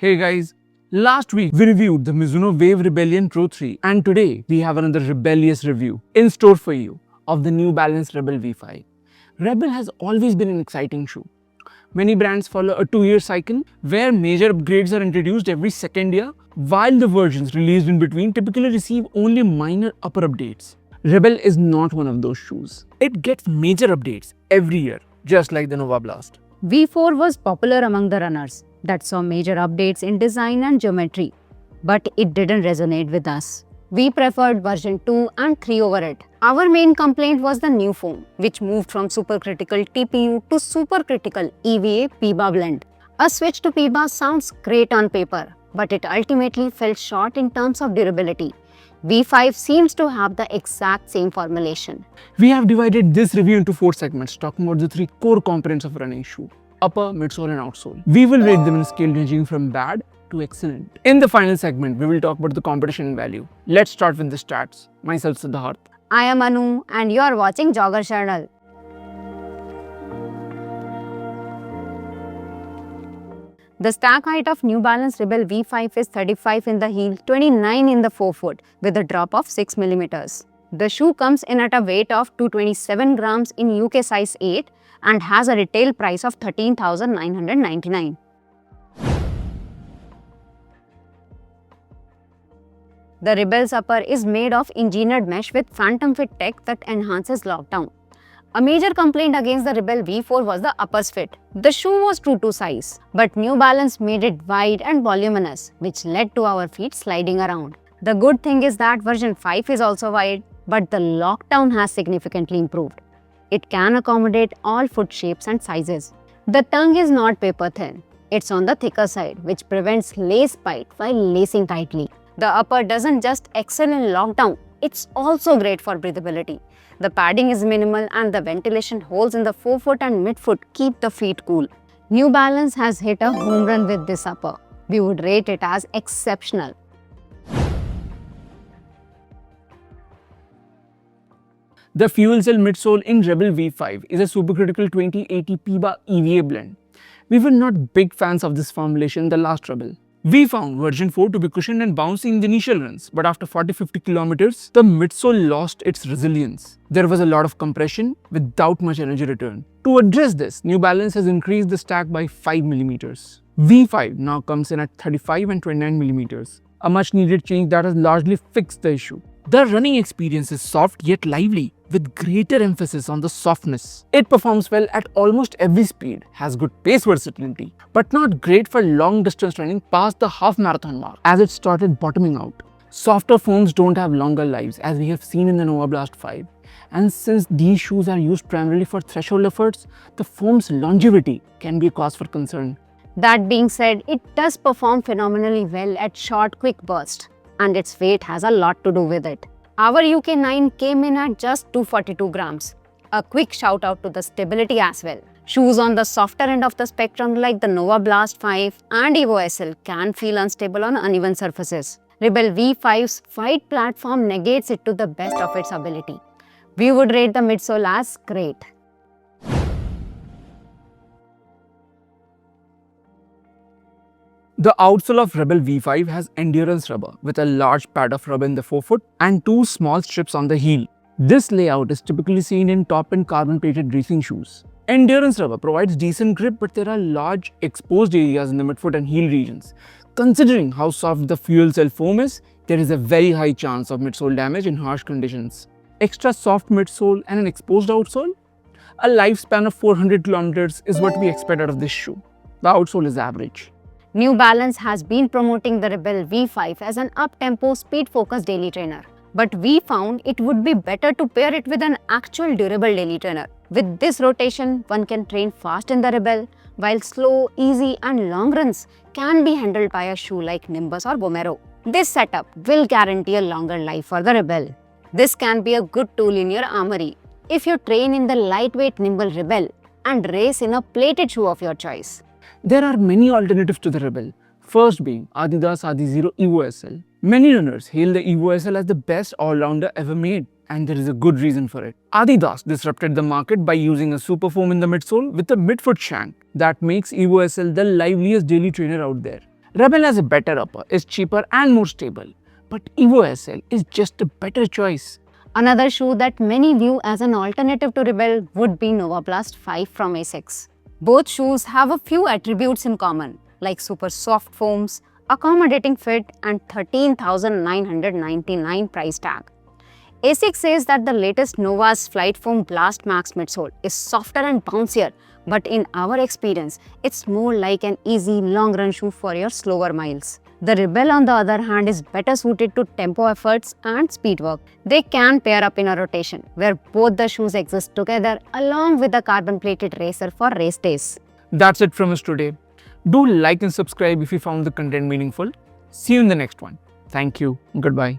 Hey guys, last week we reviewed the Mizuno Wave Rebellion Pro 3 and today we have another rebellious review in store for you of the New Balance Rebel V5. Rebel has always been an exciting shoe. Many brands follow a 2-year cycle where major upgrades are introduced every second year, while the versions released in between typically receive only minor upper updates. Rebel is not one of those shoes. It gets major updates every year, just like the Nova Blast. V4 was popular among the runners that saw major updates in design and geometry, but it didn't resonate with us. We preferred version 2 and 3 over it. Our main complaint was the new foam, which moved from supercritical TPU to supercritical EVA PBA blend. A switch to PBA sounds great on paper, but it ultimately fell short in terms of durability. V5 seems to have the exact same formulation. We have divided this review into 4 segments, talking about the 3 core components of a running shoe: upper, midsole and outsole. We will rate them in a scale ranging from bad to excellent. In the final segment, we will talk about the competition and value. Let's start with the stats. Myself, Siddharth. I am Anu and you are watching Jogger Channel. The stack height of New Balance Rebel V5 is 35 in the heel, 29 in the forefoot with a drop of 6 mm. The shoe comes in at a weight of 227 grams in UK size 8 and has a retail price of 13,999. The Rebel's upper is made of engineered mesh with phantom fit tech that enhances lockdown. A major complaint against the Rebel V4 was the upper's fit. The shoe was true to size, but New Balance made it wide and voluminous, which led to our feet sliding around. The good thing is that version 5 is also wide, but the lockdown has significantly improved. It can accommodate all foot shapes and sizes. The tongue is not paper thin. It's on the thicker side, which prevents lace bite while lacing tightly. The upper doesn't just excel in lockdown, it's also great for breathability. The padding is minimal and the ventilation holes in the forefoot and midfoot keep the feet cool. New Balance has hit a home run with this upper. We would rate it as exceptional. The fuel cell midsole in Rebel V5 is a supercritical 2080 PBA EVA blend. We were not big fans of this formulation in the last Rebel. We found version 4 to be cushioned and bouncy in the initial runs, but after 40-50 kilometers, the midsole lost its resilience. There was a lot of compression without much energy return. To address this, New Balance has increased the stack by 5 mm. V5 now comes in at 35 and 29 mm, a much needed change that has largely fixed the issue. The running experience is soft yet lively, with greater emphasis on the softness. It performs well at almost every speed, has good pace versatility, but not great for long distance running past the half marathon mark, as it started bottoming out. Softer foams don't have longer lives, as we have seen in the Nova Blast 5. And since these shoes are used primarily for threshold efforts, the foam's longevity can be a cause for concern. That being said, it does perform phenomenally well at short, quick bursts, and its weight has a lot to do with it. Our UK 9 came in at just 242 grams. A quick shout out to the stability as well. Shoes on the softer end of the spectrum like the Nova Blast 5 and Evo SL can feel unstable on uneven surfaces. Rebel V5's wide platform negates it to the best of its ability. We would rate the midsole as great. The outsole of Rebel V5 has endurance rubber with a large pad of rubber in the forefoot and 2 small strips on the heel. This layout is typically seen in top-end carbon-plated racing shoes. Endurance rubber provides decent grip, but there are large exposed areas in the midfoot and heel regions. Considering how soft the fuel cell foam is, there is a very high chance of midsole damage in harsh conditions. Extra soft midsole and an exposed outsole? A lifespan of 400 kilometers is what we expect out of this shoe. The outsole is average. New Balance has been promoting the Rebel V5 as an up-tempo, speed-focused daily trainer. But we found it would be better to pair it with an actual durable daily trainer. With this rotation, one can train fast in the Rebel, while slow, easy and long runs can be handled by a shoe like Nimbus or Vomero. This setup will guarantee a longer life for the Rebel. This can be a good tool in your armory if you train in the lightweight nimble Rebel and race in a plated shoe of your choice. There are many alternatives to the Rebel, first being Adidas Adizero Evo SL. Many runners hail the Evo SL as the best all-rounder ever made, and there is a good reason for it. Adidas disrupted the market by using a super foam in the midsole with a midfoot shank that makes Evo SL the liveliest daily trainer out there. Rebel has a better upper, is cheaper and more stable, but Evo SL is just a better choice. Another shoe that many view as an alternative to Rebel would be Nova Blast 5 from Asics. Both shoes have a few attributes in common, like super soft foams, accommodating fit, and 13,999 price tag. ASICS says that the latest Nova's Flight Foam Blast Max midsole is softer and bouncier, but in our experience, it's more like an easy long-run shoe for your slower miles. The Rebel, on the other hand, is better suited to tempo efforts and speed work. They can pair up in a rotation, where both the shoes exist together along with the carbon-plated racer for race days. That's it from us today. Do like and subscribe if you found the content meaningful. See you in the next one. Thank you. Goodbye.